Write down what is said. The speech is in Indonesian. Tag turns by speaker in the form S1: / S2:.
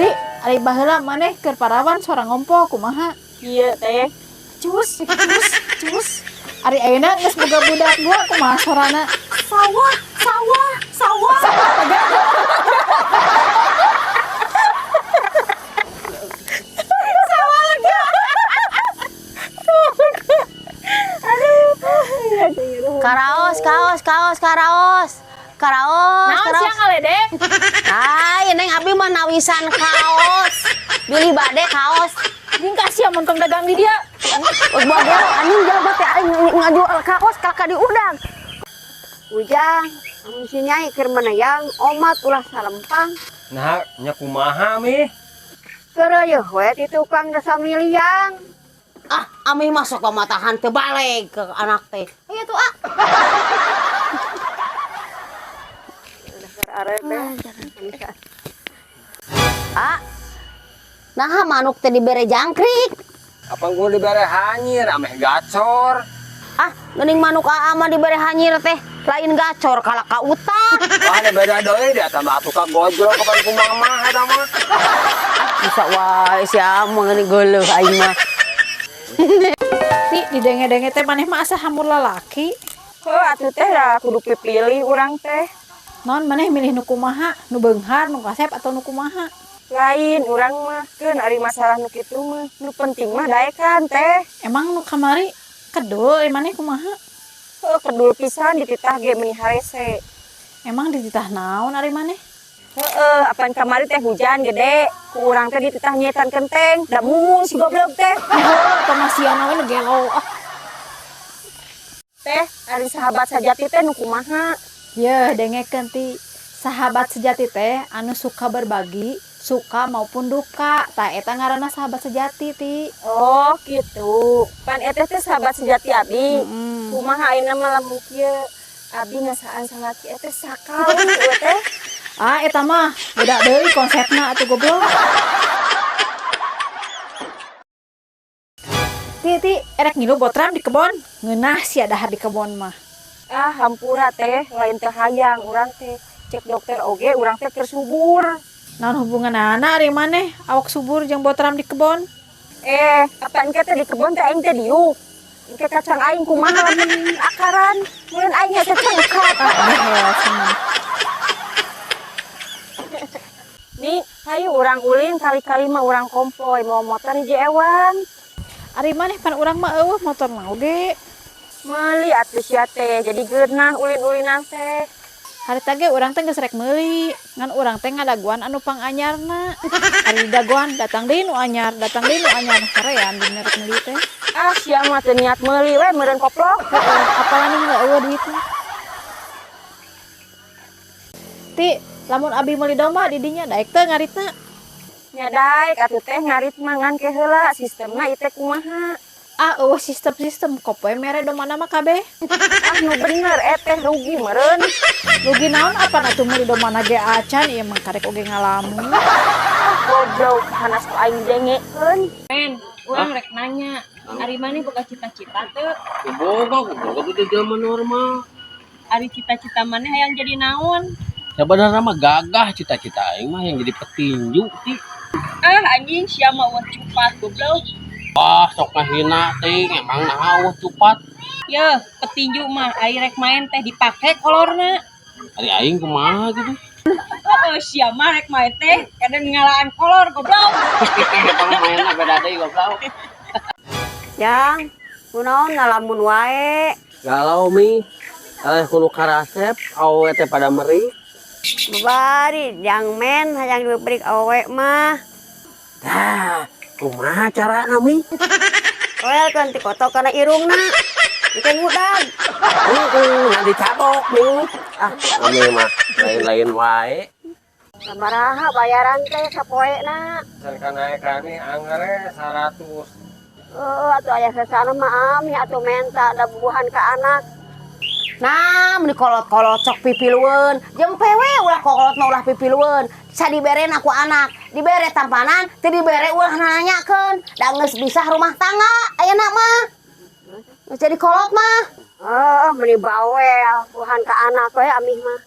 S1: Ti, ari baheula maneh keur parawan sorang ngompo kumaha?
S2: Iya teh. Cus, cus, cus.
S1: Ari ayeuna geus boga budak dua kumaha sorana?
S2: Sawah, sawah, sawah.
S3: Karaos, kaos, kaos, karaos. Karaos,
S1: Naon
S3: karaos.
S1: sia ngaledek?
S3: Ay, neng abi mah nawisan kaos. Bili bade kaos.
S1: Jeung kasih montong dagang di dia.
S3: Bagel anjing jalan teh aing ngajual kaos kakak di udang. Ujang, anu si Nyai keur menayang omat ulah salempang.
S4: Nah, nya kumaha mi?
S3: Keur yeuh we ti tukang dasa miliang. Ah, ami masuk pamatahan teu balik ke anak teh. Aya tuh ah. Ah, nah manuk teh dibere jangkrik.
S4: Apa gua dibere hanyir ameh gacor?
S3: Ah, geuning manuk aa mah dibere hanyir teh lain gacor kalak ka utak.
S4: Wah, ada beda deui dia tambah atuh ka gojlok kapan kumaha eta mah.
S3: Bisa wae sia mah geuning geuleuh aing mah.
S1: Ti, didenge-denge teh maneh mah asa hamur lalaki.
S2: Heuh atuh teh da kudu pipilih urang teh.
S1: Naon maneh milih nu kumaha? Nu beunghar, nu kasep atau nu kumaha?
S2: Lain urang mah keun ari masalah nu kitu mah. Nu penting mah daekan teh.
S1: Emang nu kamari kedul maneh kumaha?
S2: Heuh kedul pisan dititah ge meuni harese.
S1: Emang dititah naon ari maneh?
S2: Heeh, apan kamari teh hujan gede. Ku urang teh dititah nyetan kenteng, da mumun si goblok teh.
S1: Oh, atau masih ana we gelo. Ah,
S2: Teh, ari sahabat sajati teh nu kumaha?
S1: yeuh dengekeun ti. Sahabat sejati teh anu suka berbagi, suka maupun duka. Tah eta ngaranna sahabat sejati ti.
S2: Oh, gitu. Pan eta teh sahabat sejati abi. Kumaha ayeuna mah lamun kieu abi ngasaan salaki eta sakali we teh.
S1: Ah, eta mah beda deui konsepna atuh goblok. Ti, erek ngilu botram di kebon. Ngeunah sia dahar di kebon mah.
S2: Ah, hampura teh, lain teh hayang urang teh. Cek dokter oge urang teh keur subur.
S1: Naon hubunganana ari maneh awak subur jeung botram di kebon?
S2: Apa engke teh di kebon teh aing teh diuk. Engke kacang aing kumaha lamun akaran. Mun aing teh cengkat. Nih, hayu urang ulin kali-kali mah urang kompoi mau motor hiji ewan.
S1: Ari maneh pan urang mah eueuh motor mah oge.
S2: Meuli atuh sia teh, jadi geunah ulin-ulinan teh.
S1: Harita ge urang teh geus rek meuli, ngan urang teh ngadaguan anu panganyarna. Ari daguan datang deui nu anyar, datang deui nu anyar. Karean bener rek meuli teh.
S2: Ah, sia mah teu niat meuli we meureun koplok.
S1: Apalagi nggak eueuh duitna. Ti, lamun abi meuli domba di dinya daek teh ngaritna.
S2: Nya daek atuh teh ngarit mah ngan ke heula sistemna ieu teh kumaha.
S1: Ah, eueuh sistem kopoe mere domana mah kabeh.
S2: Ah, nu bener teh rugi meureun.
S1: Rugi naon apa atuh meuli domana ge acan ieu mah karek oge ngalamun.
S2: Goblok hanas ku aing dengekeun.
S5: Men, urang rek nanya, ari maneh boga cita-cita teu?
S4: Boga di zaman normal.
S5: Ari cita-cita maneh hayang jadi naon?
S4: Sebenarnya mah gagah cita-cita aing mah yang jadi petinju ti.
S5: Ah, anjing sia mah eueuh cupat goblok.
S4: Wah, sok ngahina ting emang naon cupat.
S5: Yeuh, petinju mah ari rek main teh dipake kolorna.
S4: Ari aing kumaha gitu.
S5: Heueuh, sia mah rek main teh kadang ngalaan kolor goblok.
S4: Emang mainna beda deui goblok.
S3: Yang kunaon ngalamun wae.
S4: Galau mi. Kudu karasep awewe teh pada meri.
S3: Bari yang men hayang diberi awewe mah.
S4: Dah, kumaha carana mi?
S3: Well kan ti koto kana irungna. Ikan udag.
S4: Nanti cabok nih. Ah, kami mah lain-lain wae.
S3: Sabaraha bayaran teh sapoena.
S4: Can naikani angere 100.
S3: Atuh aya sasana mah ami atuh menta da bubuhan ka anak. Nah, meni kolot-kolot cok pipilueun. Jeung pewe ulah kolotna ulah pipilueun. Sa diberen aku anak, dibere tampanan, teu dibere ulah nanyakeun. Da geus bisa rumah tangga ayeuna mah. Geus jadi kolot mah. Meni bawel buhan ka anak we amih mah.